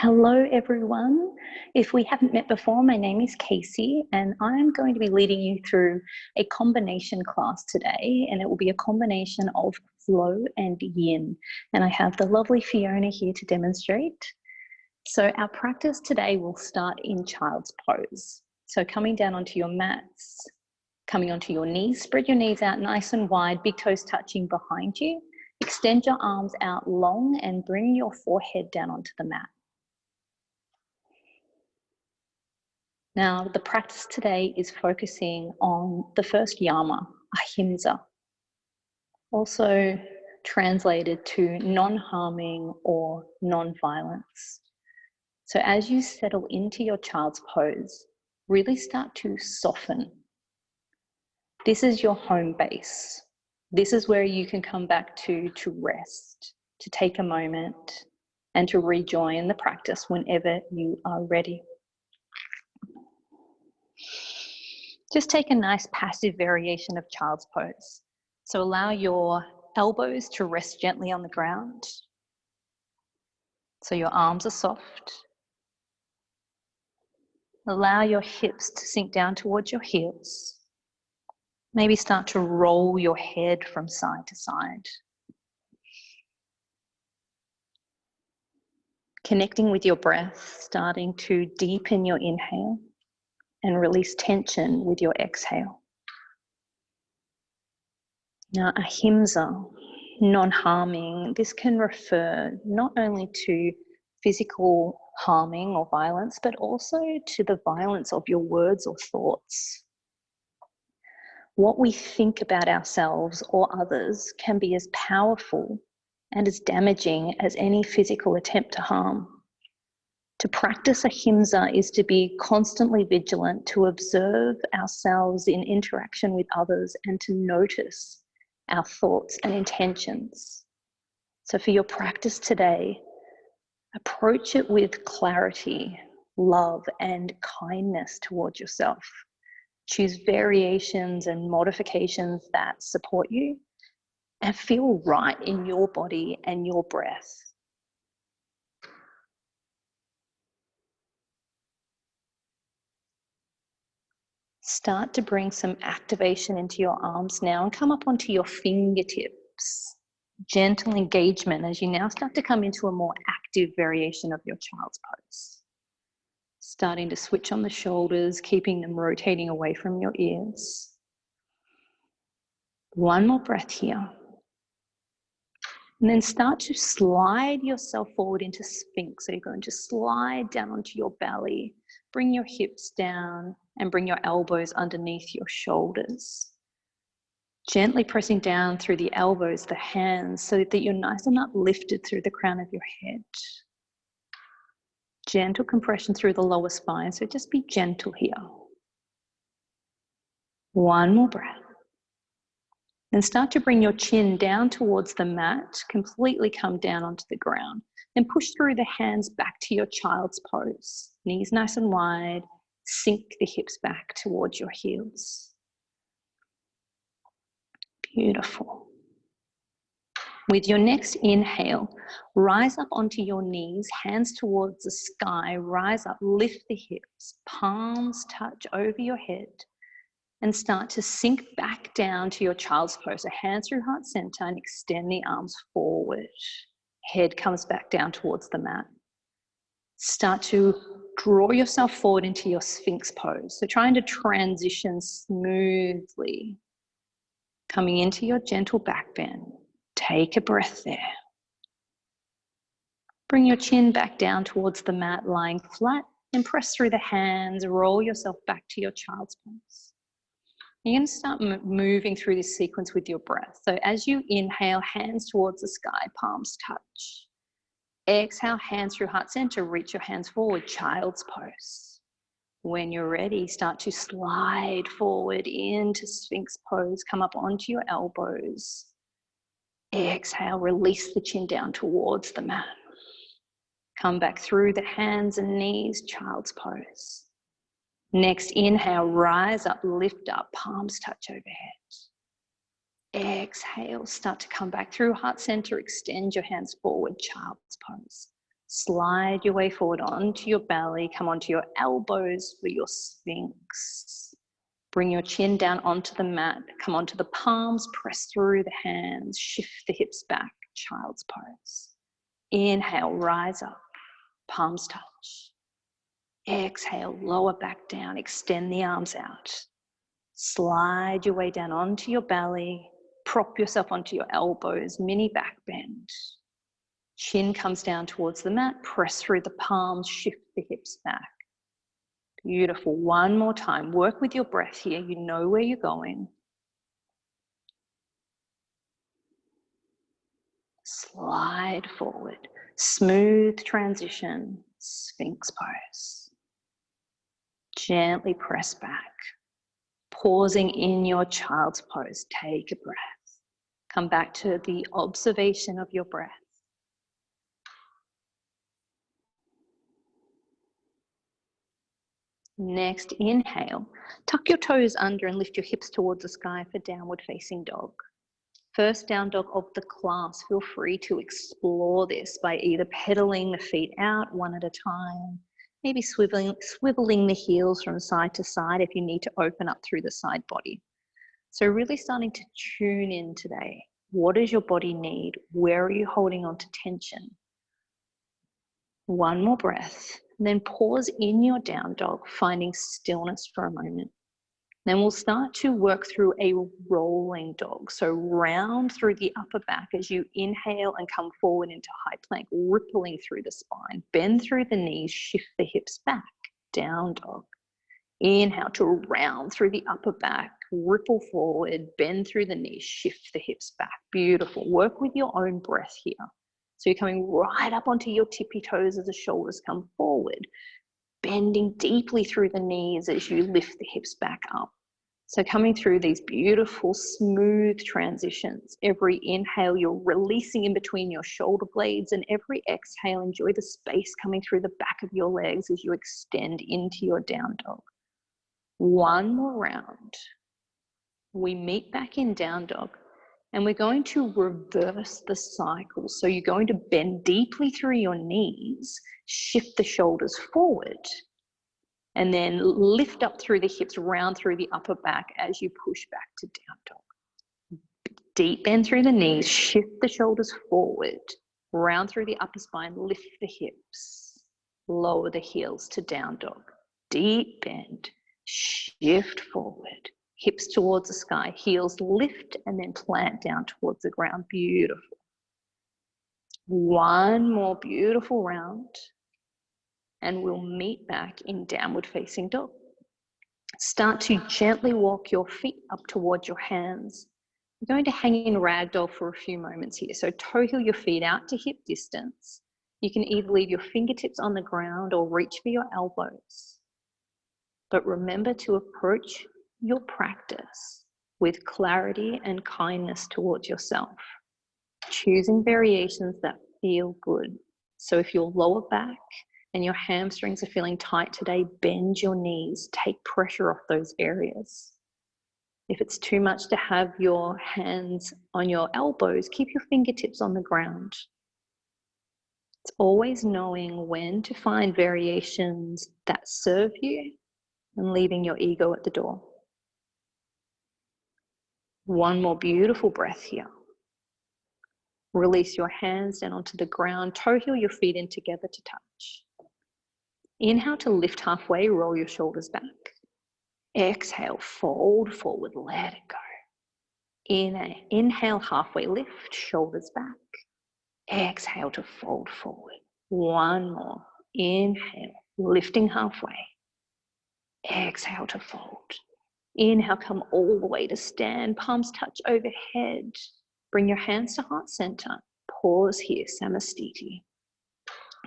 Hello everyone. If we haven't met before, my name is KACEY and I'm going to be leading you through a combination class today, and it will be a combination of flow and yin. And I have the lovely Fiona here to demonstrate. So our practice today will start in child's pose. So coming down onto your mats, coming onto your knees, spread your knees out nice and wide, big toes touching behind you. Extend your arms out long and bring your forehead down onto the mat. Now, the practice today is focusing on the first yama, ahimsa, also translated to non-harming or non-violence. So as you settle into your child's pose, really start to soften. This is your home base. This is where you can come back to rest, to take a moment, and to rejoin the practice whenever you are ready. Just take a nice passive variation of child's pose. So allow your elbows to rest gently on the ground. So your arms are soft. Allow your hips to sink down towards your heels. Maybe start to roll your head from side to side. Connecting with your breath, starting to deepen your inhale and release tension with your exhale. Now, ahimsa, non-harming, this can refer not only to physical harming or violence, but also to the violence of your words or thoughts. What we think about ourselves or others can be as powerful and as damaging as any physical attempt to harm. To practice ahimsa is to be constantly vigilant, to observe ourselves in interaction with others and to notice our thoughts and intentions. So for your practice today, approach it with clarity, love, and kindness towards yourself. Choose variations and modifications that support you and feel right in your body and your breath. Start to bring some activation into your arms now and come up onto your fingertips. Gentle engagement as you now start to come into a more active variation of your child's pose. Starting to switch on the shoulders, keeping them rotating away from your ears. One more breath here. And then start to slide yourself forward into Sphinx. So you're going to slide down onto your belly, bring your hips down and bring your elbows underneath your shoulders. Gently pressing down through the elbows, the hands, so that you're nice and uplifted through the crown of your head. Gentle compression through the lower spine, so just be gentle here. One more breath. Then start to bring your chin down towards the mat, completely come down onto the ground. Then push through the hands back to your child's pose. Knees nice and wide, sink the hips back towards your heels. Beautiful. With your next inhale, rise up onto your knees, hands towards the sky, rise up, lift the hips, palms touch over your head, and start to sink back down to your child's pose. So hands through heart center and extend the arms forward. Head comes back down towards the mat. Start to draw yourself forward into your Sphinx pose. So trying to transition smoothly. Coming into your gentle back bend. Take a breath there. Bring your chin back down towards the mat, lying flat, and press through the hands. Roll yourself back to your child's pose. You're going to start moving through this sequence with your breath. So as you inhale, hands towards the sky, palms touch. Exhale, hands through heart center, reach your hands forward, child's pose. When you're ready, start to slide forward into Sphinx pose, come up onto your elbows. Exhale, release the chin down towards the mat. Come back through the hands and knees, child's pose. Next, inhale, rise up, lift up, palms touch overhead. Exhale, start to come back through heart center, extend your hands forward, child's pose. Slide your way forward onto your belly, come onto your elbows for your Sphinx. Bring your chin down onto the mat, come onto the palms, press through the hands, shift the hips back, child's pose. Inhale, rise up, palms touch. Exhale, lower back down, extend the arms out. Slide your way down onto your belly, prop yourself onto your elbows, mini back bend. Chin comes down towards the mat, press through the palms, shift the hips back. Beautiful. One more time. Work with your breath here. You know where you're going. Slide forward. Smooth transition. Sphinx pose. Gently press back. Pausing in your child's pose. Take a breath. Come back to the observation of your breath. Next, inhale. Tuck your toes under and lift your hips towards the sky for downward facing dog. First down dog of the class. Feel free to explore this by either pedaling the feet out one at a time, maybe swiveling the heels from side to side if you need to open up through the side body. So really starting to tune in today. What does your body need? Where are you holding on to tension? One more breath. And then pause in your down dog, finding stillness for a moment. Then we'll start to work through a rolling dog. So round through the upper back as you inhale and come forward into high plank, rippling through the spine. Bend through the knees, shift the hips back, down dog. Inhale to round through the upper back, ripple forward, bend through the knees, shift the hips back. Beautiful. Work with your own breath here. So you're coming right up onto your tippy toes as the shoulders come forward, bending deeply through the knees as you lift the hips back up. So coming through these beautiful, smooth transitions. Every inhale, you're releasing in between your shoulder blades, and every exhale, enjoy the space coming through the back of your legs as you extend into your down dog. One more round. We meet back in down dog. And we're going to reverse the cycle. So you're going to bend deeply through your knees, shift the shoulders forward, and then lift up through the hips, round through the upper back as you push back to down dog. Deep bend through the knees, shift the shoulders forward, round through the upper spine, lift the hips, lower the heels to down dog. Deep bend, shift forward. Hips towards the sky, heels lift and then plant down towards the ground. Beautiful. One more beautiful round and we'll meet back in downward facing dog. Start to gently walk your feet up towards your hands. You're going to hang in ragdoll for a few moments here. So toe heel your feet out to hip distance. You can either leave your fingertips on the ground or reach for your elbows. But remember to approach your practice with clarity and kindness towards yourself, choosing variations that feel good. So if your lower back and your hamstrings are feeling tight today, bend your knees, take pressure off those areas. If it's too much to have your hands on your elbows, keep your fingertips on the ground. It's always knowing when to find variations that serve you and leaving your ego at the door. One more beautiful breath here. Release your hands down onto the ground. Toe heel your feet in together to touch. Inhale to lift halfway, roll your shoulders back. Exhale, fold forward, let it go. Inhale, halfway lift, shoulders back. Exhale to fold forward. One more. Inhale, lifting halfway. Exhale to fold. Inhale, come all the way to stand, palms touch overhead. Bring your hands to heart center. Pause here, Samastiti.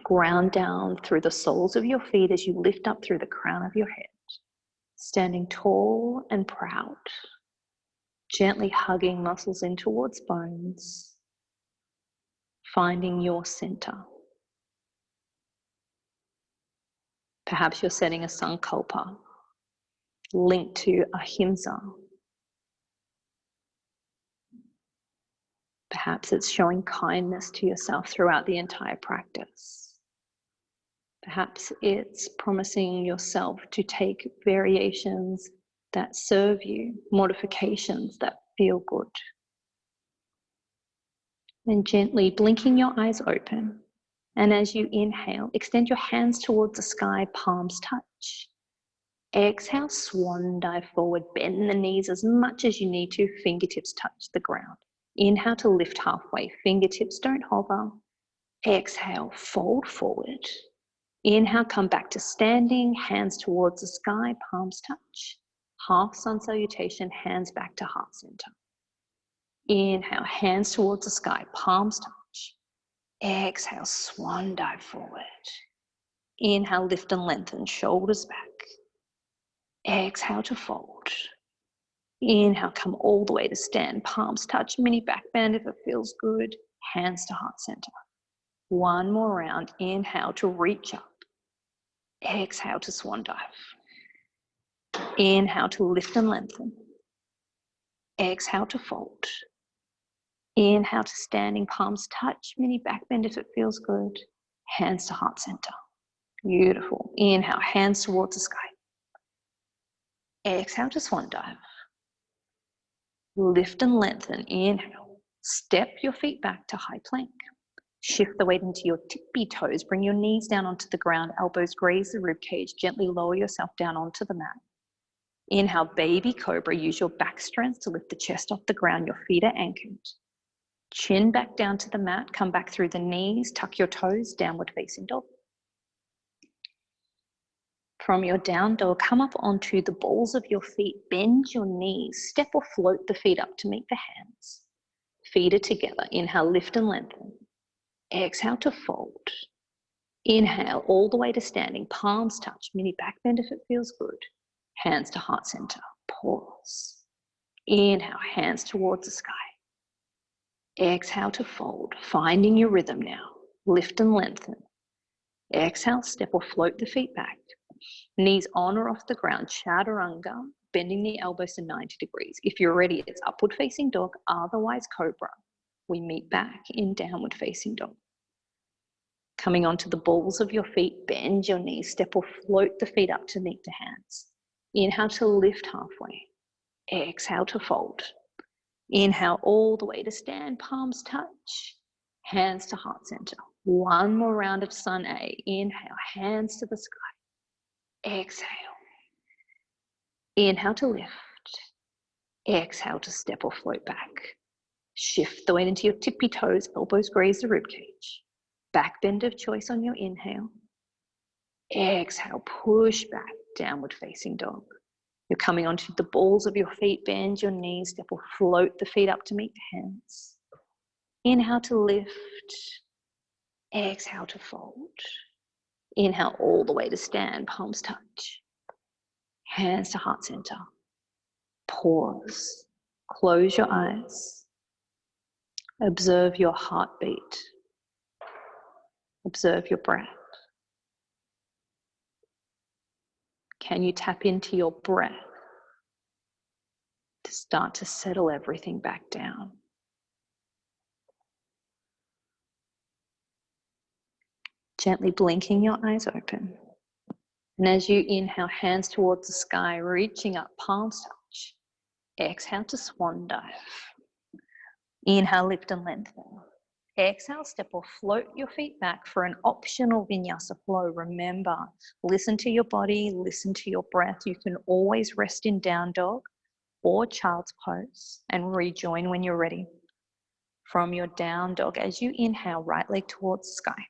Ground down through the soles of your feet as you lift up through the crown of your head. Standing tall and proud. Gently hugging muscles in towards bones. Finding your center. Perhaps you're setting a sankalpa linked to ahimsa. Perhaps it's showing kindness to yourself throughout the entire practice. Perhaps it's promising yourself to take variations that serve you, modifications that feel good. And gently blinking your eyes open. And as you inhale, extend your hands towards the sky, palms touch. Exhale, swan dive forward, bend the knees as much as you need to, fingertips touch the ground. Inhale to lift halfway, fingertips don't hover. Exhale, fold forward. Inhale, come back to standing, hands towards the sky, palms touch. Half sun salutation, hands back to heart center. Inhale, hands towards the sky, palms touch. Exhale, swan dive forward. Inhale, lift and lengthen, shoulders back. Exhale to fold. Inhale, come all the way to stand, palms touch, mini back bend if it feels good, hands to heart center. One more round, inhale to reach up. Exhale to swan dive. Inhale to lift and lengthen. Exhale to fold. Inhale to standing, palms touch, mini back bend if it feels good, hands to heart center. Beautiful. Inhale, hands towards the sky. Exhale to swan dive. Lift and lengthen, inhale. Step your feet back to high plank. Shift the weight into your tippy toes. Bring your knees down onto the ground, elbows graze the rib cage. Gently lower yourself down onto the mat. Inhale, baby cobra. Use your back strength to lift the chest off the ground. Your feet are anchored. Chin back down to the mat. Come back through the knees. Tuck your toes, downward facing dog. From your down dog, come up onto the balls of your feet. Bend your knees. Step or float the feet up to meet the hands. Feet are together. Inhale, lift and lengthen. Exhale to fold. Inhale, all the way to standing. Palms touch. Mini back bend if it feels good. Hands to heart center. Pause. Inhale, hands towards the sky. Exhale to fold. Finding your rhythm now. Lift and lengthen. Exhale, step or float the feet back. Knees on or off the ground. Chaturanga, bending the elbows to 90 degrees. If you're ready, it's upward facing dog, otherwise cobra. We meet back in downward facing dog. Coming onto the balls of your feet, bend your knees, step or float the feet up to meet the hands. Inhale to lift halfway. Exhale to fold. Inhale all the way to stand, palms touch. Hands to heart center. One more round of sun A. Inhale, hands to the sky. Exhale. Inhale to lift. Exhale to step or float back. Shift the weight into your tippy toes, elbows graze the ribcage. Back bend of choice on your inhale. Exhale, push back, downward facing dog. You're coming onto the balls of your feet, bend your knees, step or float the feet up to meet the hands. Inhale to lift. Exhale to fold. Inhale all the way to stand, palms touch. Hands to heart center. Pause. Close your eyes. Observe your heartbeat. Observe your breath. Can you tap into your breath to start to settle everything back down? Gently blinking your eyes open. And as you inhale, hands towards the sky, reaching up, palms touch. Exhale to swan dive. Inhale, lift and lengthen. Exhale, step or float your feet back for an optional vinyasa flow. Remember, listen to your body, listen to your breath. You can always rest in down dog or child's pose and rejoin when you're ready. From your down dog, as you inhale, right leg towards the sky.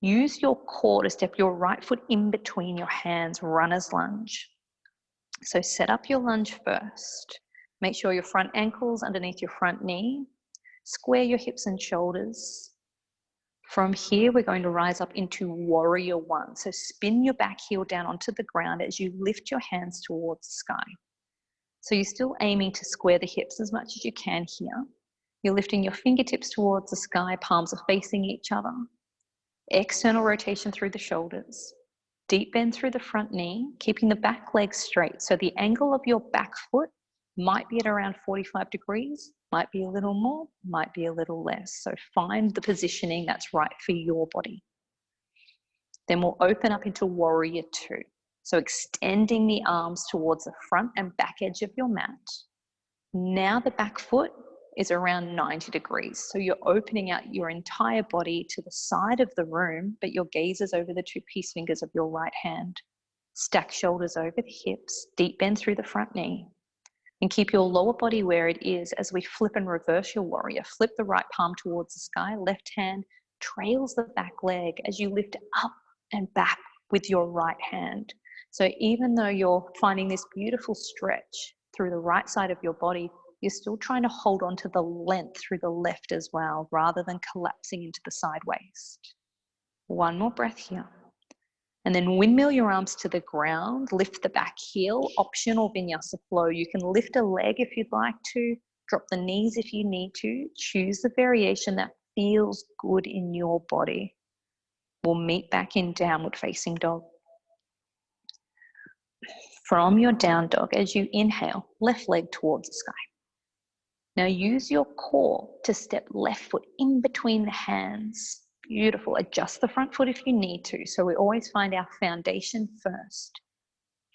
Use your core to step your right foot in between your hands, runner's lunge. So set up your lunge first. Make sure your front ankle's underneath your front knee. Square your hips and shoulders. From here, we're going to rise up into warrior one. So spin your back heel down onto the ground as you lift your hands towards the sky. So you're still aiming to square the hips as much as you can here. You're lifting your fingertips towards the sky, palms are facing each other. External rotation through the shoulders. Deep bend through the front knee, keeping the back leg straight. So the angle of your back foot might be at around 45 degrees, might be a little more, might be a little less. So find the positioning that's right for your body. Then we'll open up into warrior two. So extending the arms towards the front and back edge of your mat. Now the back foot is around 90 degrees. So you're opening out your entire body to the side of the room, but your gaze is over the two peace fingers of your right hand. Stack shoulders over the hips, deep bend through the front knee. And keep your lower body where it is as we flip and reverse your warrior. Flip the right palm towards the sky, left hand trails the back leg as you lift up and back with your right hand. So even though you're finding this beautiful stretch through the right side of your body, you're still trying to hold on to the length through the left as well, rather than collapsing into the side waist. One more breath here. And then windmill your arms to the ground, lift the back heel, optional vinyasa flow. You can lift a leg if you'd like to, drop the knees if you need to, choose the variation that feels good in your body. We'll meet back in downward facing dog. From your down dog, as you inhale, left leg towards the sky. Now use your core to step left foot in between the hands. Beautiful. Adjust the front foot if you need to. So we always find our foundation first.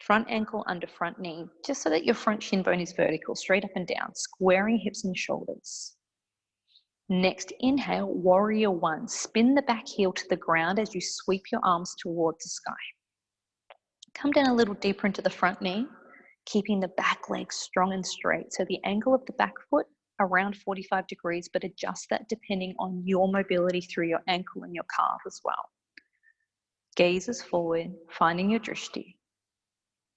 Front ankle under front knee, just so that your front shin bone is vertical, straight up and down, squaring hips and shoulders. Next, inhale, warrior one. Spin the back heel to the ground as you sweep your arms towards the sky. Come down a little deeper into the front knee, keeping the back leg strong and straight. So the angle of the back foot around 45 degrees, but adjust that depending on your mobility through your ankle and your calf as well. Gazes forward, finding your drishti.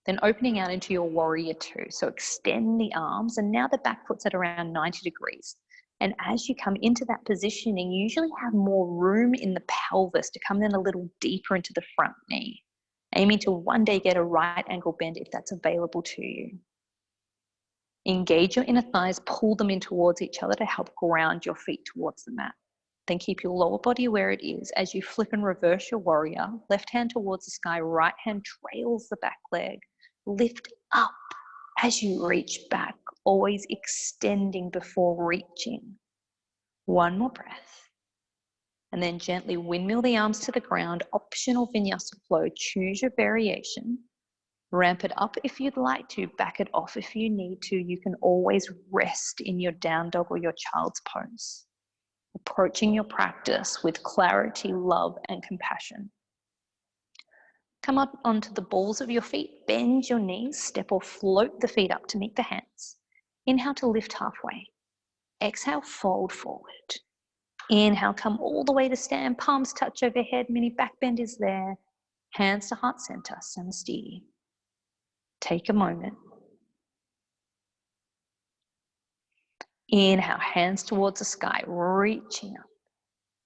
Then opening out into your warrior two. So extend the arms, and now the back foot's at around 90 degrees. And as you come into that positioning, you usually have more room in the pelvis to come in a little deeper into the front knee. Aiming to one day get a right ankle bend if that's available to you. Engage your inner thighs, pull them in towards each other to help ground your feet towards the mat. Then keep your lower body where it is as you flip and reverse your warrior. Left hand towards the sky, right hand trails the back leg. Lift up as you reach back, always extending before reaching. One more breath. And then gently windmill the arms to the ground, optional vinyasa flow. Choose your variation. Ramp it up if you'd like to, back it off if you need to. You can always rest in your down dog or your child's pose. Approaching your practice with clarity, love, and compassion. Come up onto the balls of your feet, bend your knees, step or float the feet up to meet the hands. Inhale to lift halfway. Exhale, fold forward. Inhale, come all the way to stand, palms touch overhead, mini back bend is there. Hands to heart center, samastiti. Take a moment. Inhale, hands towards the sky, reaching up.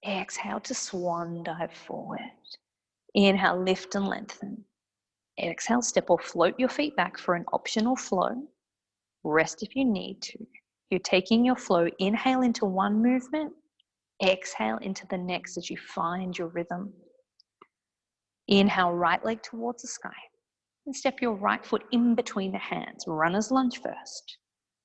Exhale to swan dive forward. Inhale, lift and lengthen. Exhale, step or float your feet back for an optional flow. Rest if you need to. You're taking your flow, inhale into one movement, exhale into the next as you find your rhythm. Inhale, right leg towards the sky. And step your right foot in between the hands. Runner's lunge first.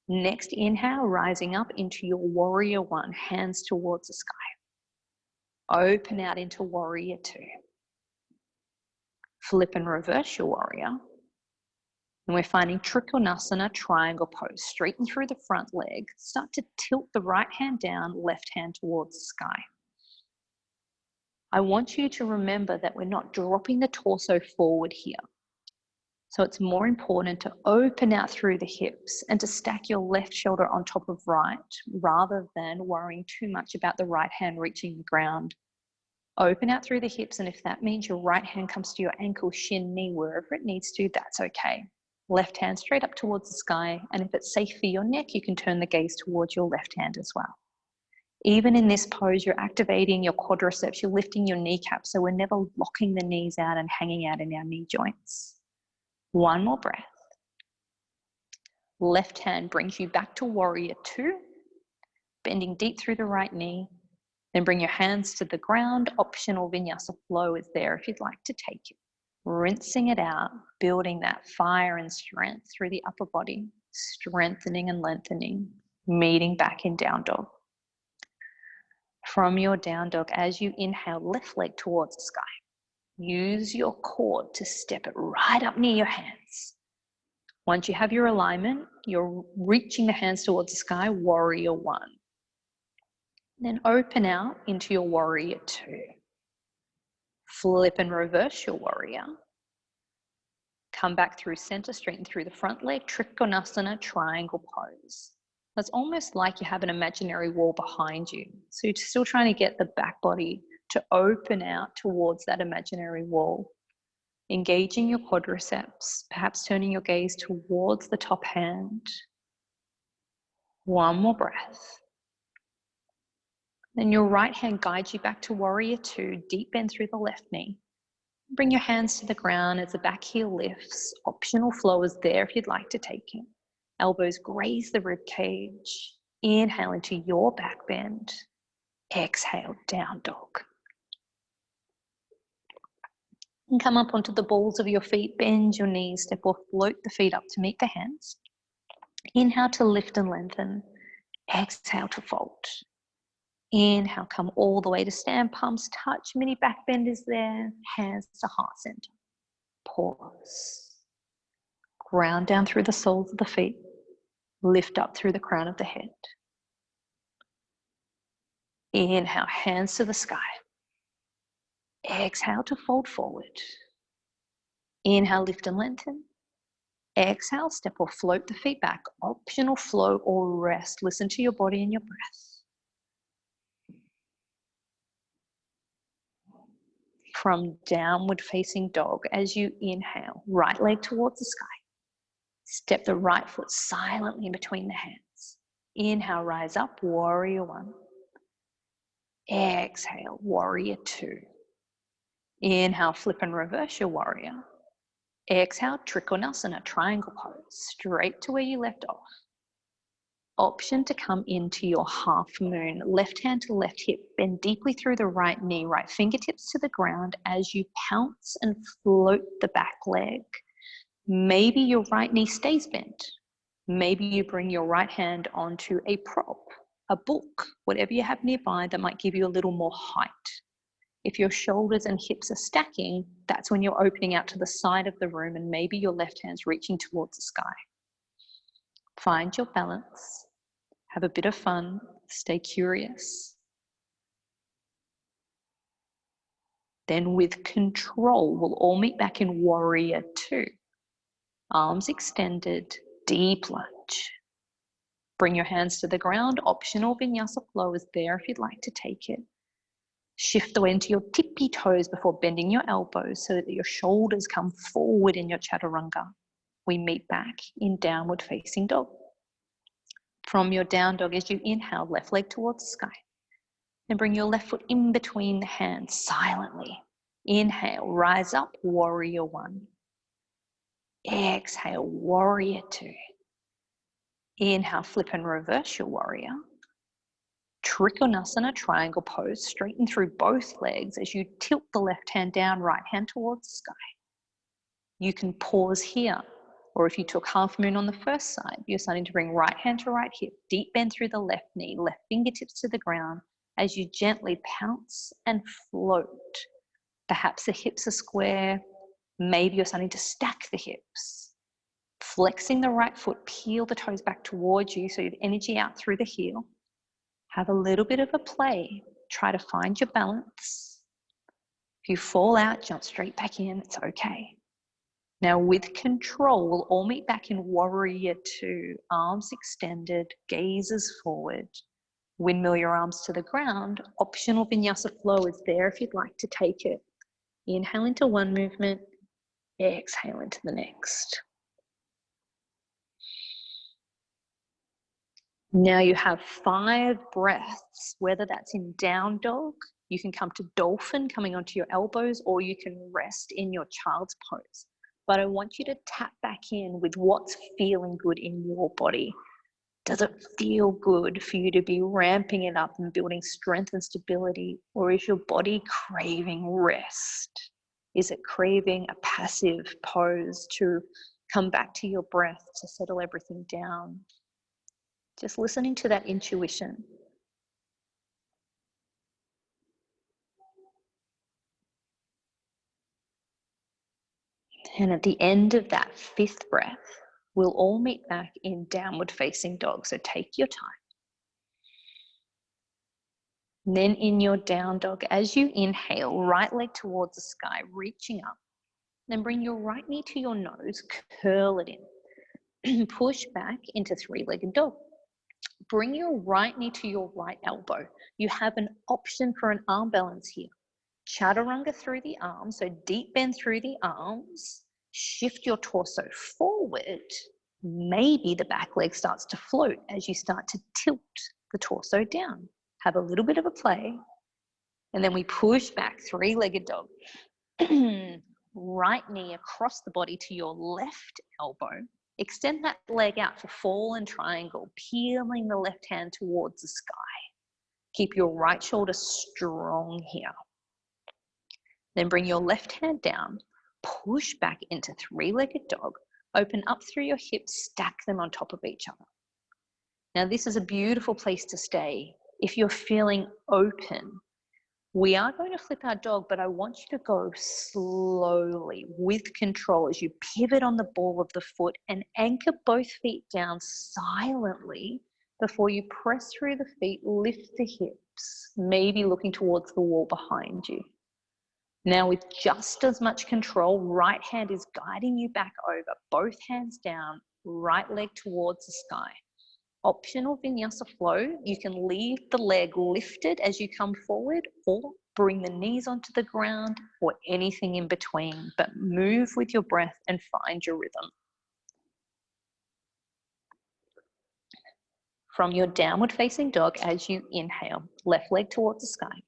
Next, inhale, rising up into your warrior one, hands towards the sky. Open out into warrior two. Flip and reverse your warrior. And we're finding Trikonasana, triangle pose. Straighten through the front leg. Start to tilt the right hand down, left hand towards the sky. I want you to remember that we're not dropping the torso forward here. So it's more important to open out through the hips and to stack your left shoulder on top of right, rather than worrying too much about the right hand reaching the ground. Open out through the hips, and if that means your right hand comes to your ankle, shin, knee, wherever it needs to, that's okay. Left hand straight up towards the sky, and if it's safe for your neck, you can turn the gaze towards your left hand as well. Even in this pose, you're activating your quadriceps, you're lifting your kneecaps, so we're never locking the knees out and hanging out in our knee joints. One more breath. Left hand brings you back to warrior two, bending deep through the right knee. Then bring your hands to the ground. Optional vinyasa flow is there if you'd like to take it. Rinsing it out, building that fire and strength through the upper body, strengthening and lengthening, meeting back in down dog. From your down dog, as you inhale, left leg towards the sky. Use your cord to step it right up near your hands. Once you have your alignment, you're reaching the hands towards the sky, warrior one. Then open out into your warrior two. Flip and reverse your warrior. Come back through center, straighten through the front leg, Trikonasana, triangle pose. It's almost like you have an imaginary wall behind you. So you're still trying to get the back body to open out towards that imaginary wall. Engaging your quadriceps, perhaps turning your gaze towards the top hand. One more breath. Then your right hand guides you back to warrior two, deep bend through the left knee. Bring your hands to the ground as the back heel lifts. Optional flow is there if you'd like to take it. Elbows graze the rib cage. Inhale into your back bend. Exhale, down dog. And come up onto the balls of your feet, bend your knees, step or float the feet up to meet the hands. Inhale to lift and lengthen. Exhale to fold. Inhale, come all the way to stand, palms touch, mini back bend is there, hands to heart center. Pause. Ground down through the soles of the feet. Lift up through the crown of the head. Inhale, hands to the sky. Exhale to fold forward. Inhale, lift and lengthen. Exhale, step or float the feet back. Optional flow or rest. Listen to your body and your breath. From downward facing dog, as you inhale, right leg towards the sky. Step the right foot silently in between the hands. Inhale, rise up, warrior one. Exhale, warrior two. Inhale, flip and reverse your warrior. Exhale, Trikonasana, triangle pose, straight to where you left off. Option to come into your half moon, left hand to left hip, bend deeply through the right knee, right fingertips to the ground as you pounce and float the back leg. Maybe your right knee stays bent. Maybe you bring your right hand onto a prop, a book, whatever you have nearby that might give you a little more height. If your shoulders and hips are stacking, that's when you're opening out to the side of the room and maybe your left hand's reaching towards the sky. Find your balance. Have a bit of fun, stay curious. Then with control, we'll all meet back in warrior two. Arms extended, deep lunge. Bring your hands to the ground. Optional vinyasa flow is there if you'd like to take it. Shift the weight into your tippy toes before bending your elbows so that your shoulders come forward in your chaturanga. We meet back in downward facing dog. From your down dog, as you inhale, left leg towards the sky. Then bring your left foot in between the hands silently. Inhale, rise up, warrior one. Exhale, warrior two. Inhale, flip and reverse your warrior. Trikonasana, triangle pose, straighten through both legs as you tilt the left hand down, right hand towards the sky. You can pause here. Or if you took half moon on the first side, you're starting to bring right hand to right hip, deep bend through the left knee, left fingertips to the ground as you gently pounce and float. Perhaps the hips are square. Maybe you're starting to stack the hips. Flexing the right foot, peel the toes back towards you so you have energy out through the heel. Have a little bit of a play. Try to find your balance. If you fall out, jump straight back in. It's okay. Now with control, we'll all meet back in warrior two. Arms extended, gazes forward. Windmill your arms to the ground. Optional vinyasa flow is there if you'd like to take it. Inhale into one movement. Exhale into the next. Now you have 5 breaths, whether that's in down dog, you can come to dolphin coming onto your elbows, or you can rest in your child's pose. But I want you to tap back in with what's feeling good in your body. Does it feel good for you to be ramping it up and building strength and stability? Or is your body craving rest? Is it craving a passive pose to come back to your breath, to settle everything down? Just listening to that intuition. And at the end of that 5th breath, we'll all meet back in downward facing dog. So take your time. And then in your down dog, as you inhale, right leg towards the sky, reaching up. Then bring your right knee to your nose, curl it in. Push back into 3-legged dog. Bring your right knee to your right elbow. You have an option for an arm balance here. Chaturanga through the arms, so deep bend through the arms. Shift your torso forward. Maybe the back leg starts to float as you start to tilt the torso down. Have a little bit of a play. And then we push back, 3-legged dog. Right knee across the body to your left elbow. Extend that leg out for fallen triangle, peeling the left hand towards the sky. Keep your right shoulder strong here. Then bring your left hand down, push back into 3-legged dog, open up through your hips, stack them on top of each other. Now this is a beautiful place to stay. If you're feeling open, we are going to flip our dog, but I want you to go slowly with control as you pivot on the ball of the foot and anchor both feet down silently before you press through the feet, lift the hips, maybe looking towards the wall behind you. Now with just as much control, right hand is guiding you back over, both hands down, right leg towards the sky. Optional vinyasa flow, you can leave the leg lifted as you come forward or bring the knees onto the ground or anything in between, but move with your breath and find your rhythm. From your downward facing dog, as you inhale, left leg towards the sky.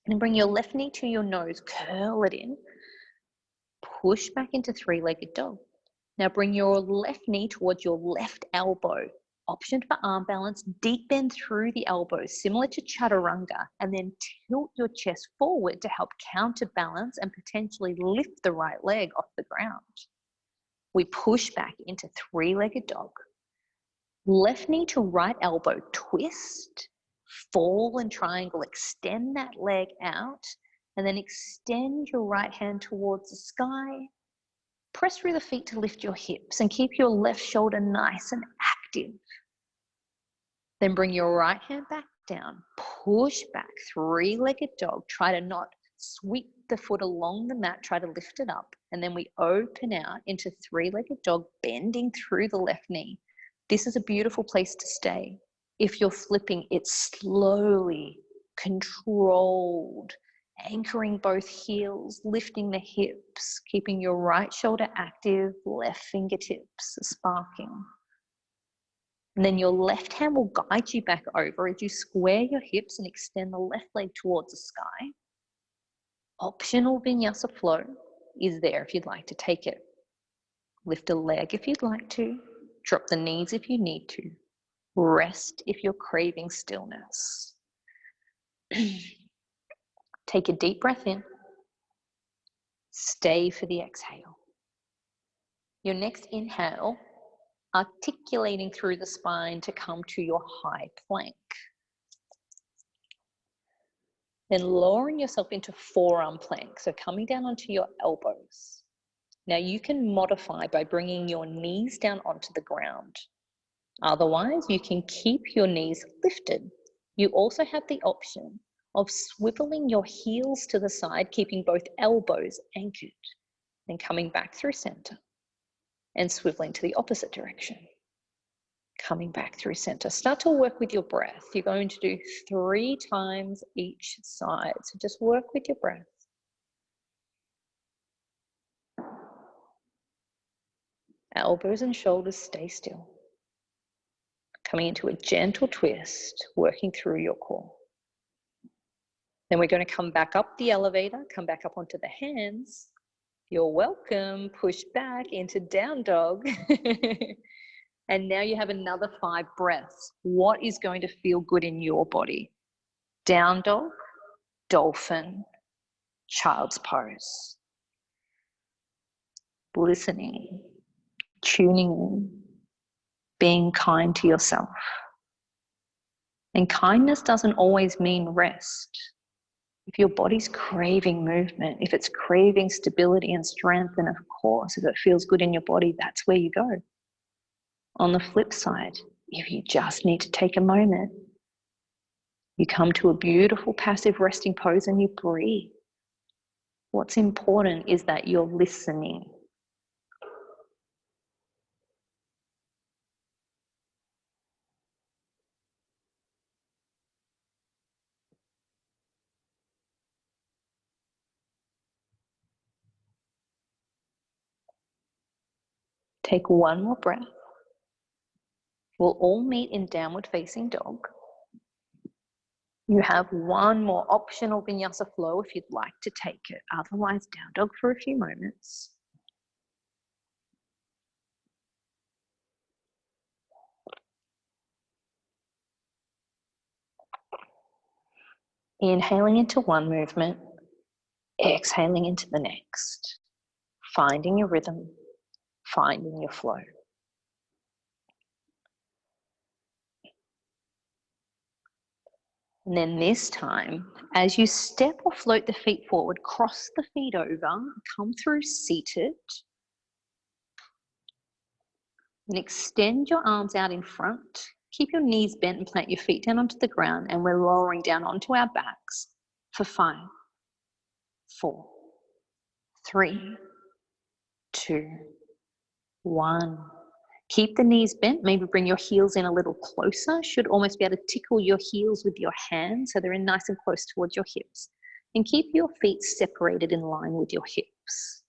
And bring your left knee to your nose, curl it in, push back into 3-legged dog. Now bring your left knee towards your left elbow. Option for arm balance, deep bend through the elbows, similar to chaturanga, and then tilt your chest forward to help counterbalance and potentially lift the right leg off the ground. We push back into 3-legged dog. Left knee to right elbow, twist, fall and triangle, extend that leg out, and then extend your right hand towards the sky. Press through the feet to lift your hips and keep your left shoulder nice and active. Then bring your right hand back down, push back, 3-legged dog. Try to not sweep the foot along the mat, try to lift it up. And then we open out into 3-legged dog, bending through the left knee. This is a beautiful place to stay. If you're flipping, it's slowly, controlled, anchoring both heels, lifting the hips, keeping your right shoulder active, left fingertips sparking. And then your left hand will guide you back over as you square your hips and extend the left leg towards the sky. Optional vinyasa flow is there if you'd like to take it. Lift a leg if you'd like to. Drop the knees if you need to. Rest if you're craving stillness. Take a deep breath in. Stay for the exhale. Your next inhale, articulating through the spine to come to your high plank. Then lowering yourself into forearm plank, so coming down onto your elbows. Now you can modify by bringing your knees down onto the ground. Otherwise, you can keep your knees lifted. You also have the option of swiveling your heels to the side, keeping both elbows anchored, then coming back through center and swiveling to the opposite direction. Coming back through center. Start to work with your breath. You're going to do 3 times each side. So just work with your breath. Elbows and shoulders stay still. Coming into a gentle twist, working through your core. Then we're going to come back up the elevator, come back up onto the hands. You're welcome. Push back into down dog. And now you have another 5 breaths. What is going to feel good in your body? Down dog, dolphin, child's pose. Listening, tuning in, being kind to yourself. And kindness doesn't always mean rest. If your body's craving movement, if it's craving stability and strength, and of course, if it feels good in your body, that's where you go. On the flip side, if you just need to take a moment, you come to a beautiful passive resting pose and you breathe. What's important is that you're listening. Take one more breath. We'll all meet in downward facing dog. You have one more optional vinyasa flow if you'd like to take it. Otherwise, down dog for a few moments. Inhaling into one movement, exhaling into the next. Finding your rhythm, finding your flow. And then this time, as you step or float the feet forward, cross the feet over, come through seated. And extend your arms out in front. Keep your knees bent and plant your feet down onto the ground, and we're lowering down onto our backs for 5, 4, 3, 2, 1. Keep the knees bent, maybe bring your heels in a little closer. Should almost be able to tickle your heels with your hands so they're in nice and close towards your hips. And keep your feet separated in line with your hips.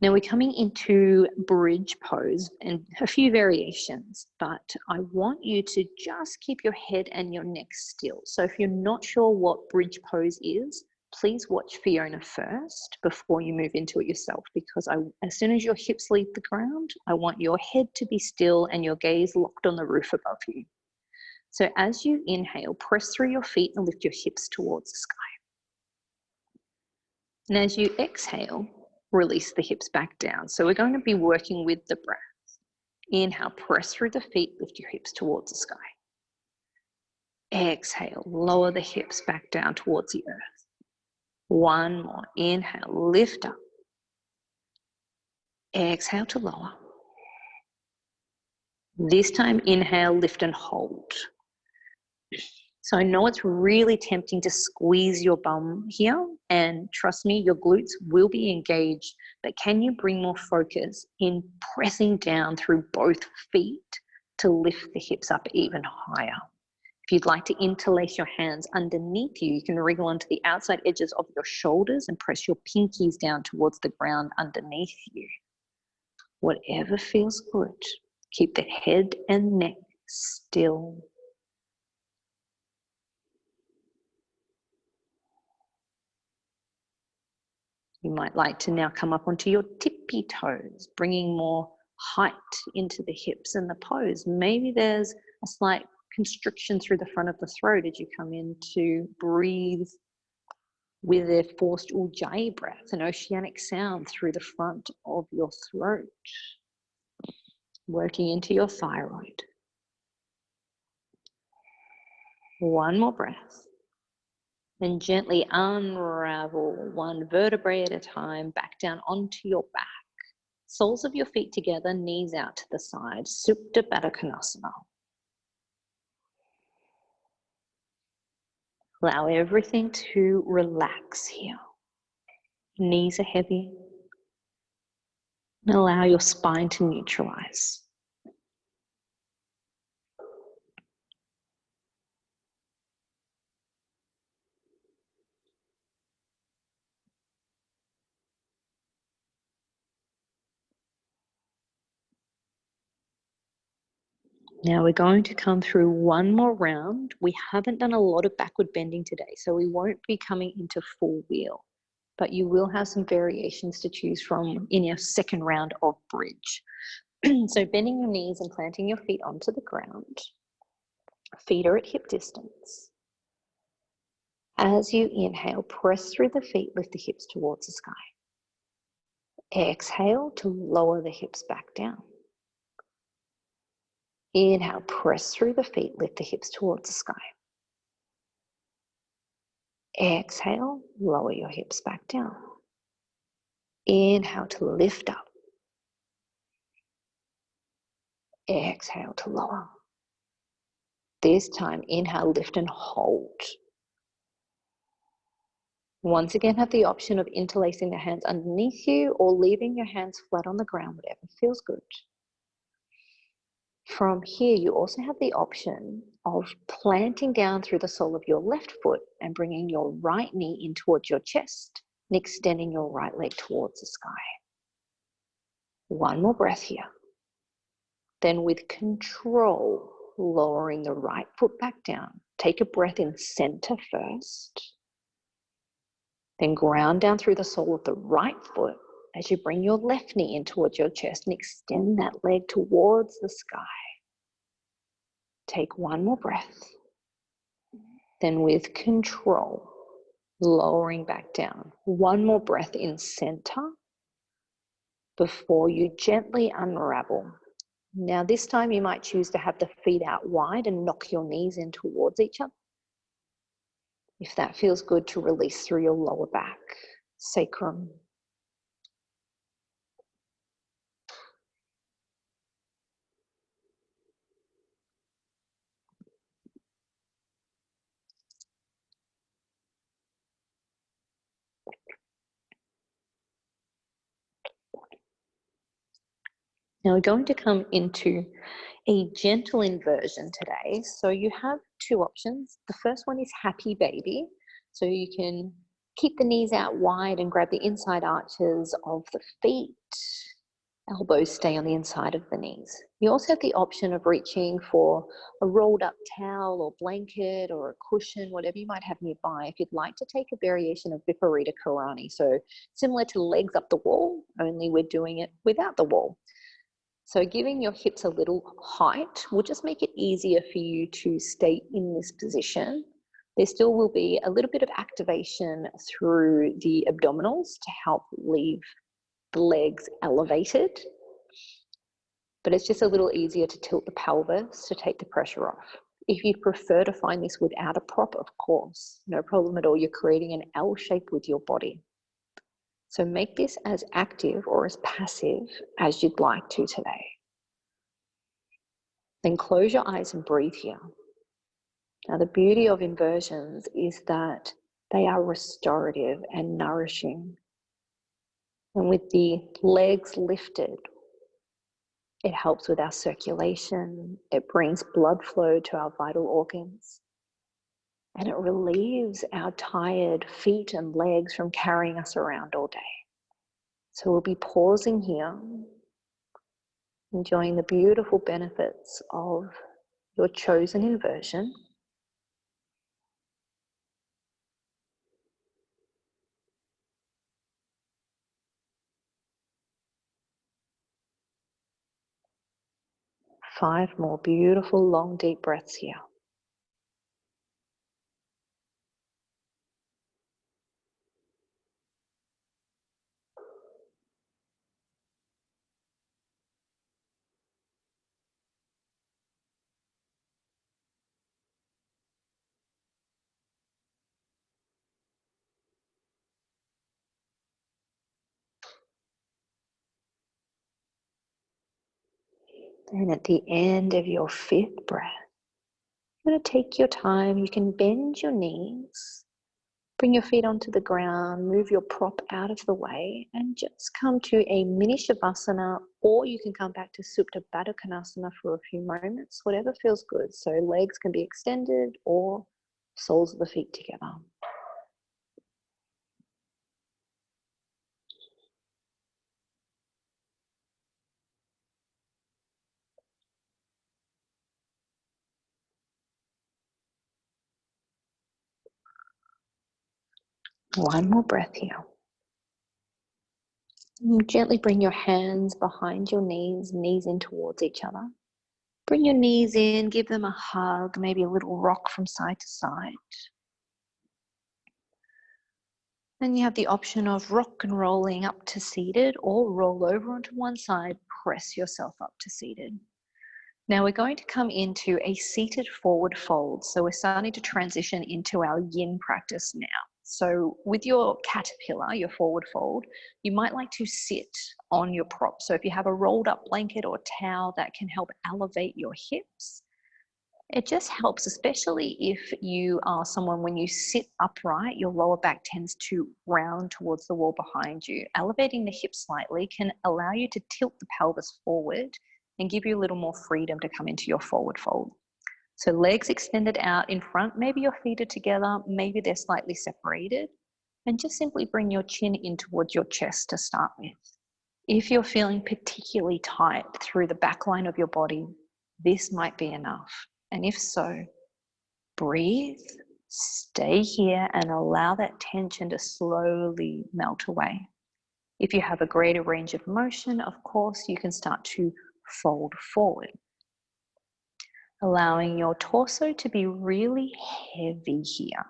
Now we're coming into bridge pose and a few variations, but I want you to just keep your head and your neck still. So if you're not sure what bridge pose is, please watch Fiona first before you move into it yourself, because as soon as your hips leave the ground, I want your head to be still and your gaze locked on the roof above you. So as you inhale, press through your feet and lift your hips towards the sky. And as you exhale, release the hips back down. So we're going to be working with the breath. Inhale, press through the feet, lift your hips towards the sky. Exhale, lower the hips back down towards the earth. One more. Inhale, lift up. Exhale to lower. This time, inhale, lift and hold. So I know it's really tempting to squeeze your bum here, and trust me, your glutes will be engaged, but can you bring more focus in pressing down through both feet to lift the hips up even higher? If you'd like to interlace your hands underneath you, you can wriggle onto the outside edges of your shoulders and press your pinkies down towards the ground underneath you. Whatever feels good. Keep the head and neck still. You might like to now come up onto your tippy toes, bringing more height into the hips and the pose. Maybe there's a slight constriction through the front of the throat as you come in to breathe with a forced ujjayi breath, an oceanic sound through the front of your throat, working into your thyroid. One more breath. And gently unravel one vertebrae at a time back down onto your back. Soles of your feet together, knees out to the side, Supta Baddha Konasana. Allow everything to relax here. Knees are heavy. And allow your spine to neutralize. Now we're going to come through one more round. We haven't done a lot of backward bending today, so we won't be coming into full wheel, but you will have some variations to choose from in your second round of bridge. So bending your knees and planting your feet onto the ground. Feet are at hip distance. As you inhale, press through the feet, lift the hips towards the sky. Exhale to lower the hips back down. Inhale, press through the feet, lift the hips towards the sky. Exhale, lower your hips back down. Inhale to lift up. Exhale to lower. This time, inhale, lift and hold. Once again, have the option of interlacing the hands underneath you or leaving your hands flat on the ground, whatever feels good. From here, you also have the option of planting down through the sole of your left foot and bringing your right knee in towards your chest and extending your right leg towards the sky. One more breath here. Then with control, lowering the right foot back down. Take a breath in center first. Then ground down through the sole of the right foot as you bring your left knee in towards your chest and extend that leg towards the sky. Take one more breath. Then with control, lowering back down. One more breath in center before you gently unravel. Now this time you might choose to have the feet out wide and knock your knees in towards each other. If that feels good, to release through your lower back, sacrum. Now we're going to come into a gentle inversion today. So you have two options. The first one is happy baby. So you can keep the knees out wide and grab the inside arches of the feet. Elbows stay on the inside of the knees. You also have the option of reaching for a rolled up towel or blanket or a cushion, whatever you might have nearby, if you'd like to take a variation of Viparita Karani. So similar to legs up the wall, only we're doing it without the wall. So giving your hips a little height will just make it easier for you to stay in this position. There still will be a little bit of activation through the abdominals to help leave the legs elevated, but it's just a little easier to tilt the pelvis to take the pressure off. If you prefer to find this without a prop, of course, no problem at all. You're creating an L shape with your body. So make this as active or as passive as you'd like to today. Then close your eyes and breathe here. Now the beauty of inversions is that they are restorative and nourishing. And with the legs lifted, it helps with our circulation, it brings blood flow to our vital organs, and it relieves our tired feet and legs from carrying us around all day. So we'll be pausing here, enjoying the beautiful benefits of your chosen inversion. Five more beautiful, long, deep breaths here. And at the end of your fifth breath, you're going to take your time. You can bend your knees, bring your feet onto the ground, move your prop out of the way, and just come to a mini Shavasana, or you can come back to Supta Baddha Konasana for a few moments, whatever feels good. So legs can be extended or soles of the feet together. One more breath here. And gently bring your hands behind your knees in towards each other. Bring your knees in, give them a hug, maybe a little rock from side to side. Then you have the option of rock and rolling up to seated or roll over onto one side, press yourself up to seated. Now we're going to come into a seated forward fold. So we're starting to transition into our yin practice now. So with your caterpillar, your forward fold, you might like to sit on your prop. So if you have a rolled up blanket or towel, that can help elevate your hips. It just helps, especially if you are someone, when you sit upright, your lower back tends to round towards the wall behind you. Elevating the hips slightly can allow you to tilt the pelvis forward and give you a little more freedom to come into your forward fold. So legs extended out in front, maybe your feet are together, maybe they're slightly separated, and just simply bring your chin in towards your chest to start with. If you're feeling particularly tight through the back line of your body, this might be enough. And if so, breathe, stay here, and allow that tension to slowly melt away. If you have a greater range of motion, of course, you can start to fold forward, allowing your torso to be really heavy here.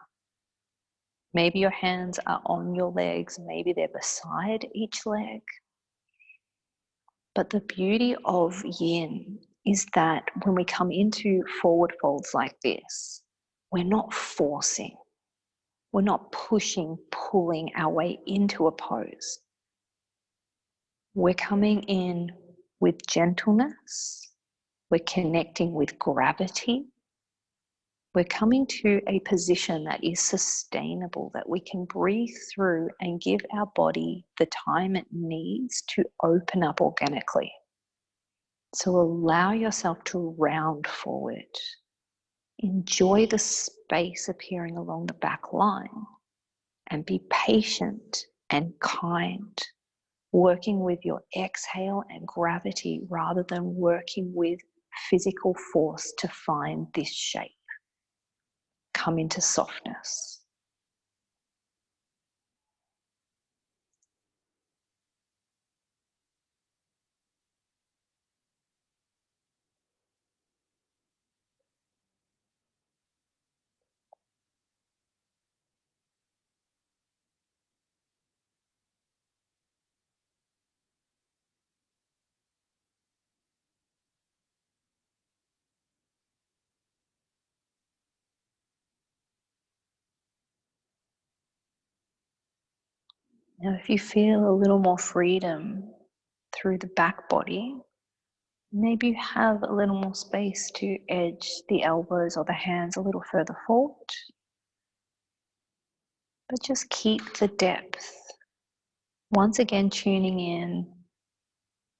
Maybe your hands are on your legs, maybe they're beside each leg. But the beauty of yin is that when we come into forward folds like this, we're not forcing, we're not pushing, pulling our way into a pose. We're coming in with gentleness, we're connecting with gravity, we're coming to a position that is sustainable, that we can breathe through and give our body the time it needs to open up organically. So allow yourself to round forward. Enjoy the space appearing along the back line, and be patient and kind, working with your exhale and gravity rather than working with physical force to find this shape. Come into softness. Now, if you feel a little more freedom through the back body, maybe you have a little more space to edge the elbows or the hands a little further forward. But just keep the depth. Once again, tuning in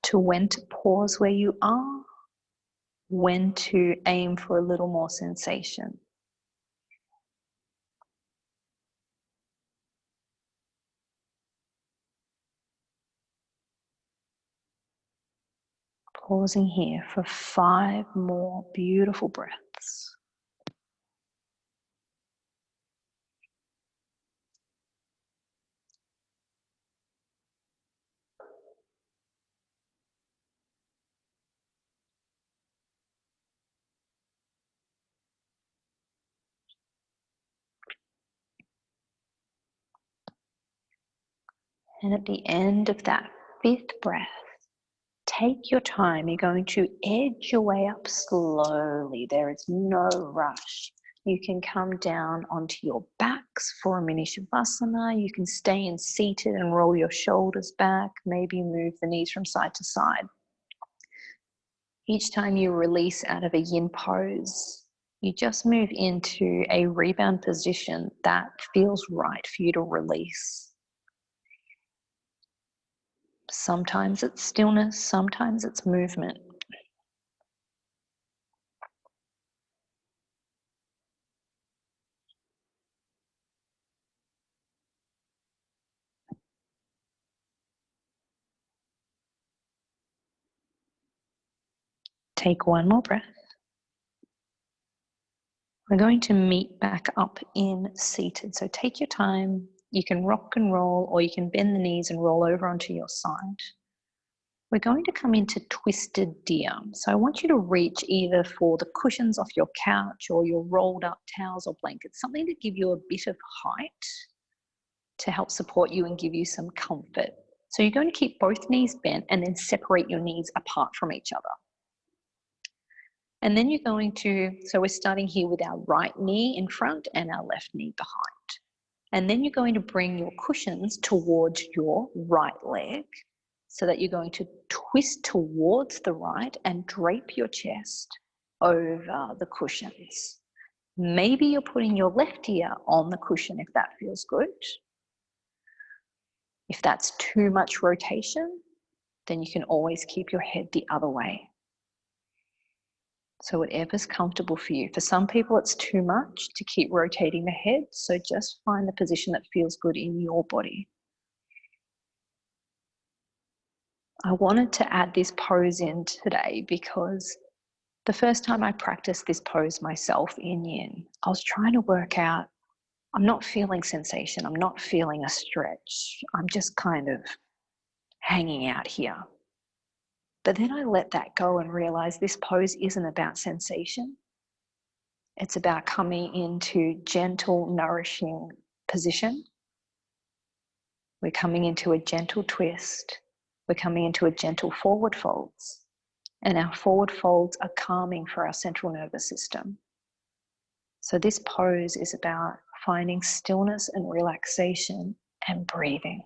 to when to pause where you are, when to aim for a little more sensation. Pausing here for 5 more beautiful breaths. And at the end of that 5th breath, take your time. You're going to edge your way up slowly. There is no rush. You can come down onto your backs for a mini shavasana. You can stay in seated and roll your shoulders back. Maybe move the knees from side to side. Each time you release out of a yin pose, you just move into a rebound position that feels right for you to release. Sometimes it's stillness, sometimes it's movement. Take one more breath. We're going to meet back up in seated. So take your time. You can rock and roll, or you can bend the knees and roll over onto your side. We're going to come into twisted deer. So I want you to reach either for the cushions off your couch or your rolled up towels or blankets, something to give you a bit of height to help support you and give you some comfort. So you're going to keep both knees bent and then separate your knees apart from each other. And then you're going to, so we're starting here with our right knee in front and our left knee behind. And then you're going to bring your cushions towards your right leg so that you're going to twist towards the right and drape your chest over the cushions. Maybe you're putting your left ear on the cushion if that feels good. If that's too much rotation, then you can always keep your head the other way. So whatever's comfortable for you. For some people, it's too much to keep rotating the head, so just find the position that feels good in your body. I wanted to add this pose in today because the first time I practiced this pose myself in yin, I was trying to work out, I'm not feeling sensation, I'm not feeling a stretch, I'm just kind of hanging out here. But then I let that go and realized this pose isn't about sensation. It's about coming into gentle, nourishing position. We're coming into a gentle twist. We're coming into a gentle forward folds. And our forward folds are calming for our central nervous system. So this pose is about finding stillness and relaxation and breathing.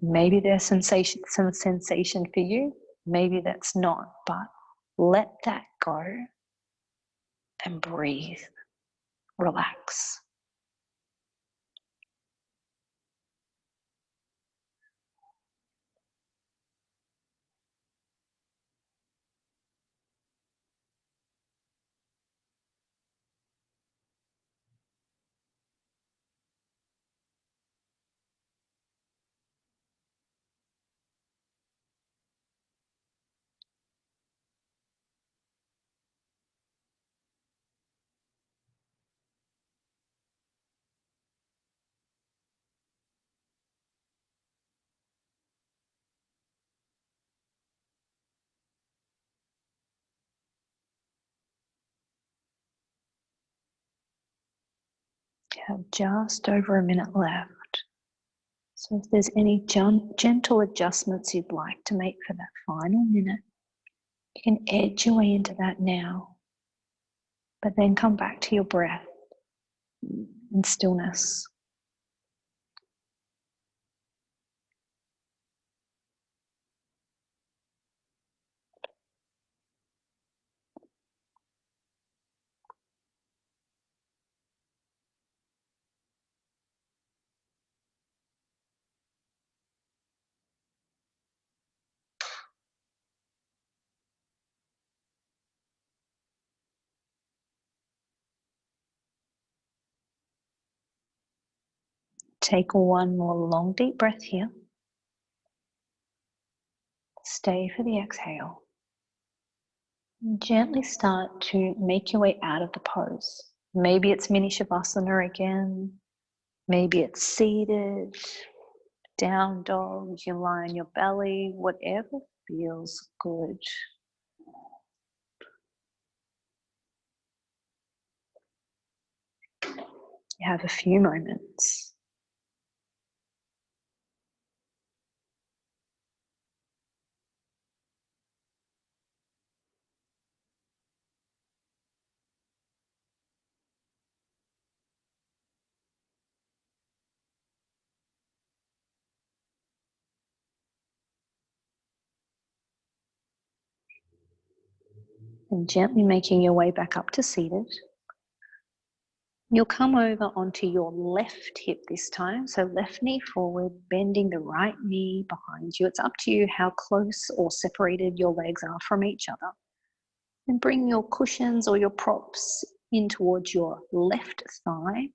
Maybe there's some sensation for you, maybe that's not, but let that go and breathe, relax. You have just over a minute left. So if there's any gentle adjustments you'd like to make for that final minute, you can edge your way into that now, but then come back to your breath and stillness. Take one more long deep breath here. Stay for the exhale. And gently start to make your way out of the pose. Maybe it's mini shavasana again. Maybe it's seated, down dog. You can lie on your belly, whatever feels good. You have a few moments. And gently making your way back up to seated. You'll come over onto your left hip this time. So left knee forward, bending the right knee behind you. It's up to you how close or separated your legs are from each other. And bring your cushions or your props in towards your left thigh.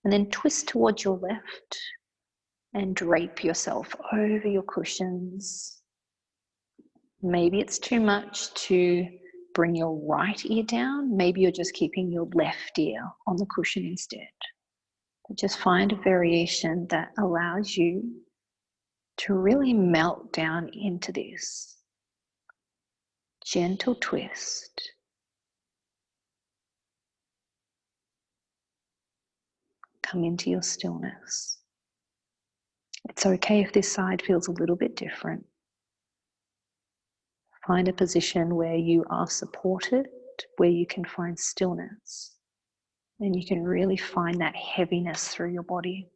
And then twist towards your left and drape yourself over your cushions. Maybe it's too much to bring your right ear down. Maybe you're just keeping your left ear on the cushion instead. But just find a variation that allows you to really melt down into this gentle twist. Come into your stillness. It's okay if this side feels a little bit different. Find a position where you are supported, where you can find stillness, and you can really find that heaviness through your body.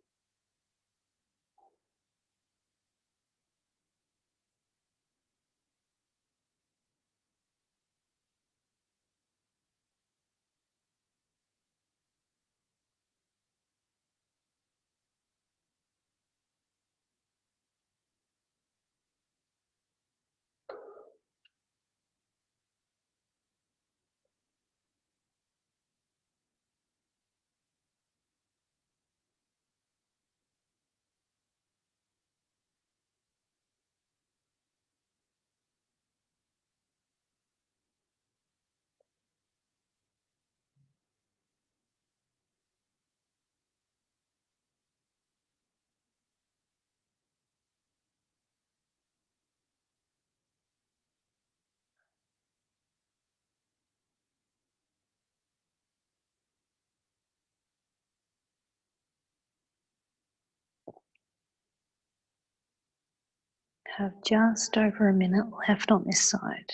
Have just over a minute left on this side.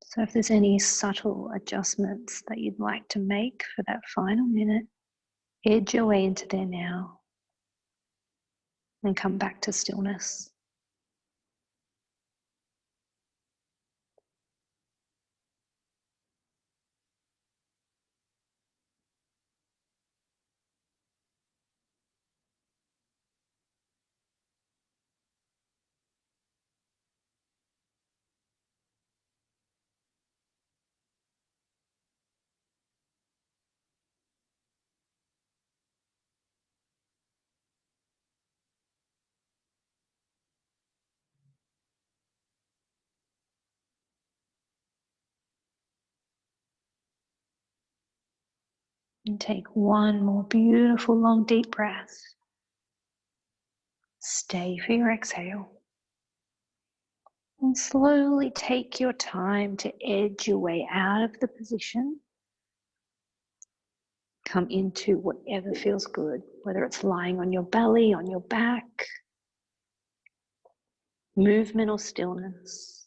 So if there's any subtle adjustments that you'd like to make for that final minute, edge your way into there now and come back to stillness. And take one more beautiful long deep breath. Stay for your exhale. And slowly take your time to edge your way out of the position. Come into whatever feels good, whether it's lying on your belly, on your back, movement or stillness.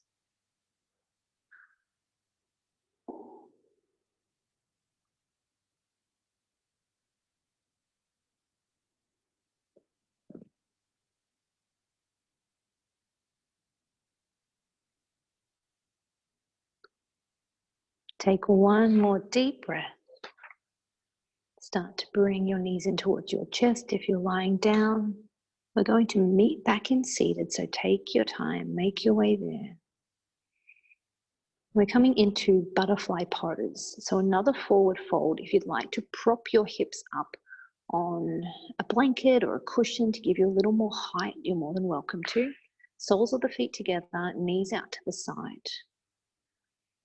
Take one more deep breath. Start to bring your knees in towards your chest if you're lying down. We're going to meet back in seated, so take your time, make your way there. We're coming into butterfly pose, so another forward fold. If you'd like to prop your hips up on a blanket or a cushion to give you a little more height, you're more than welcome to. Soles of the feet together, knees out to the side.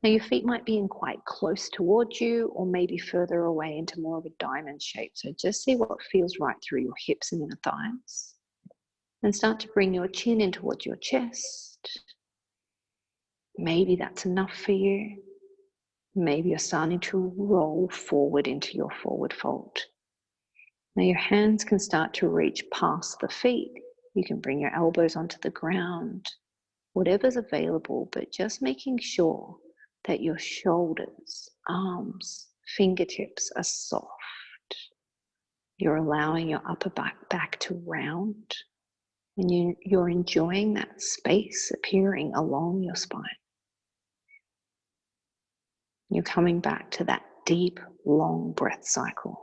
Now your feet might be in quite close towards you or maybe further away into more of a diamond shape. So just see what feels right through your hips and inner thighs. And start to bring your chin in towards your chest. Maybe that's enough for you. Maybe you're starting to roll forward into your forward fold. Now your hands can start to reach past the feet. You can bring your elbows onto the ground, whatever's available, but just making sure that your shoulders, arms, fingertips are soft. You're allowing your upper back to round, and you're enjoying that space appearing along your spine. You're coming back to that deep, long breath cycle.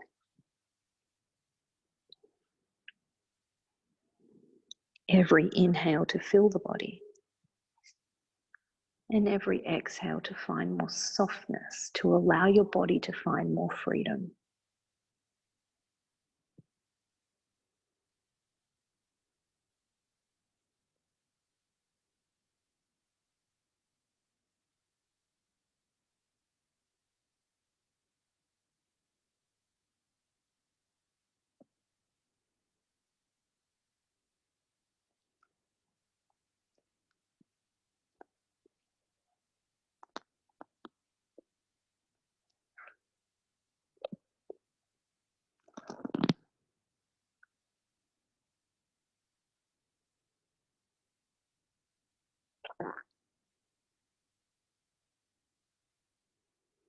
Every inhale to fill the body, and every exhale to find more softness, to allow your body to find more freedom.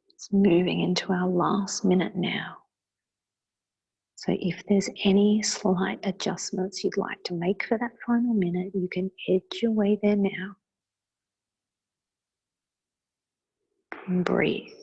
It's moving into our last minute now. So if there's any slight adjustments you'd like to make for that final minute, you can edge your way there now. And breathe.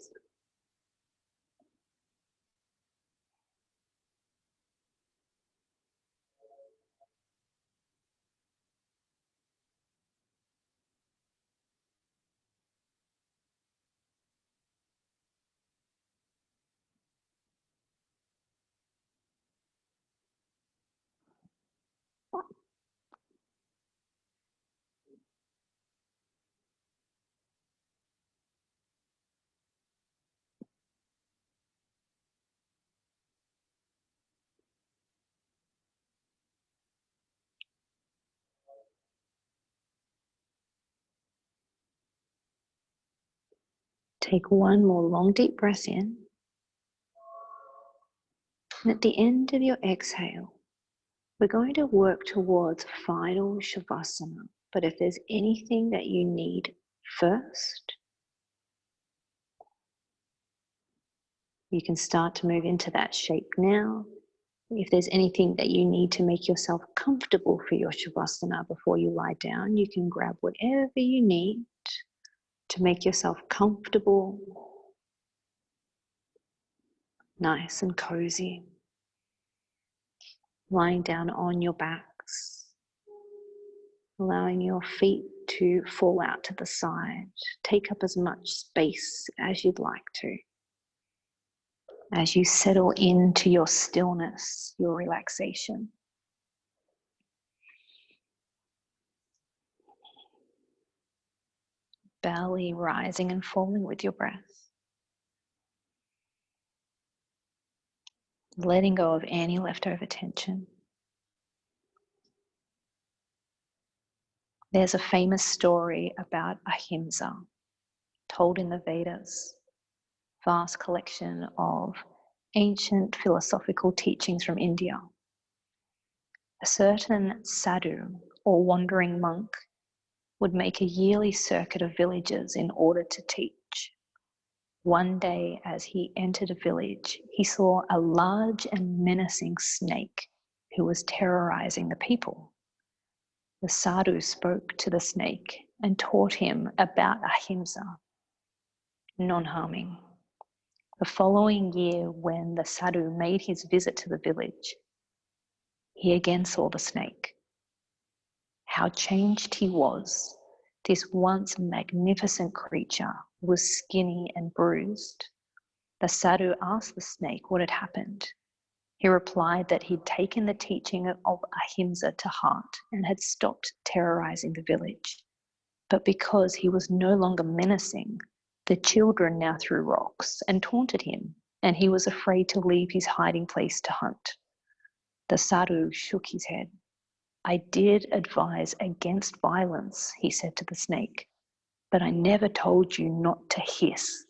Take one more long deep breath in. And at the end of your exhale, we're going to work towards final Shavasana. But if there's anything that you need first, you can start to move into that shape now. If there's anything that you need to make yourself comfortable for your Shavasana before you lie down, you can grab whatever you need to make yourself comfortable, nice and cozy. Lying down on your backs, allowing your feet to fall out to the side. Take up as much space as you'd like to. As you settle into your stillness, your relaxation. Belly rising and falling with your breath. Letting go of any leftover tension. There's a famous story about Ahimsa, told in the Vedas, vast collection of ancient philosophical teachings from India. A certain sadhu, or wandering monk, would make a yearly circuit of villages in order to teach. One day, as he entered a village, he saw a large and menacing snake who was terrorizing the people. The sadhu spoke to the snake and taught him about ahimsa, non-harming. The following year, when the sadhu made his visit to the village, he again saw the snake. How changed he was. This once magnificent creature was skinny and bruised. The sadhu asked the snake what had happened. He replied that he'd taken the teaching of ahimsa to heart and had stopped terrorizing the village. But because he was no longer menacing, the children now threw rocks and taunted him, and he was afraid to leave his hiding place to hunt. The sadhu shook his head. I did advise against violence, he said to the snake, but I never told you not to hiss.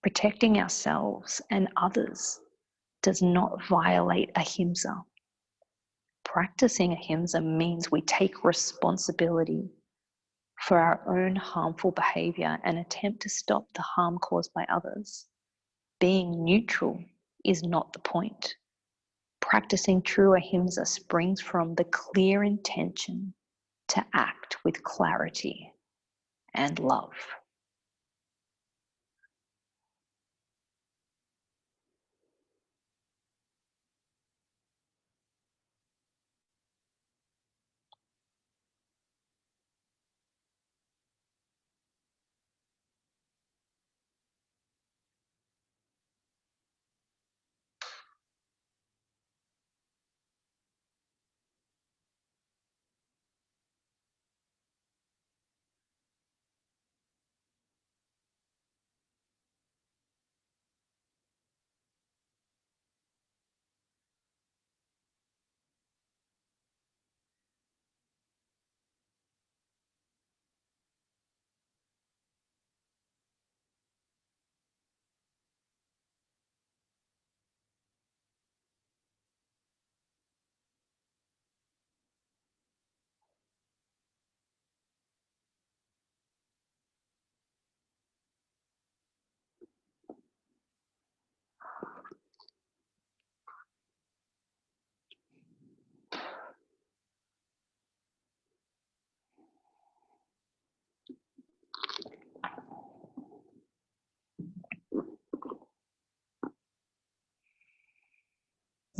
Protecting ourselves and others does not violate ahimsa. Practicing ahimsa means we take responsibility for our own harmful behavior and attempt to stop the harm caused by others. Being neutral is not the point. Practicing true ahimsa springs from the clear intention to act with clarity and love.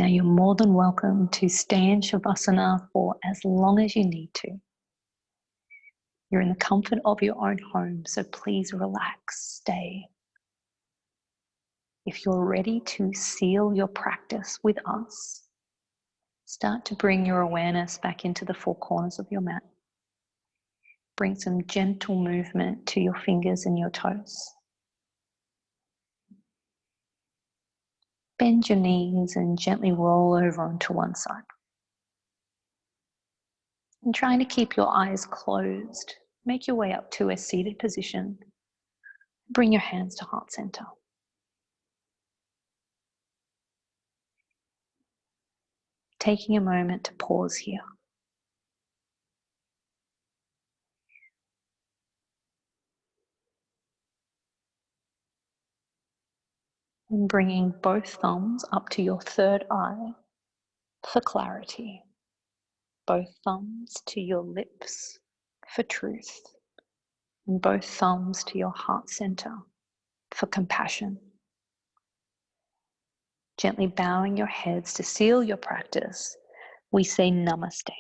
Now you're more than welcome to stay in Shavasana for as long as you need to. You're in the comfort of your own home, so please relax, stay. If you're ready to seal your practice with us, start to bring your awareness back into the four corners of your mat. Bring some gentle movement to your fingers and your toes. Bend your knees and gently roll over onto one side. And trying to keep your eyes closed, make your way up to a seated position. Bring your hands to heart center. Taking a moment to pause here. And bringing both thumbs up to your third eye for clarity. Both thumbs to your lips for truth. And both thumbs to your heart center for compassion. Gently bowing your heads to seal your practice, we say Namaste.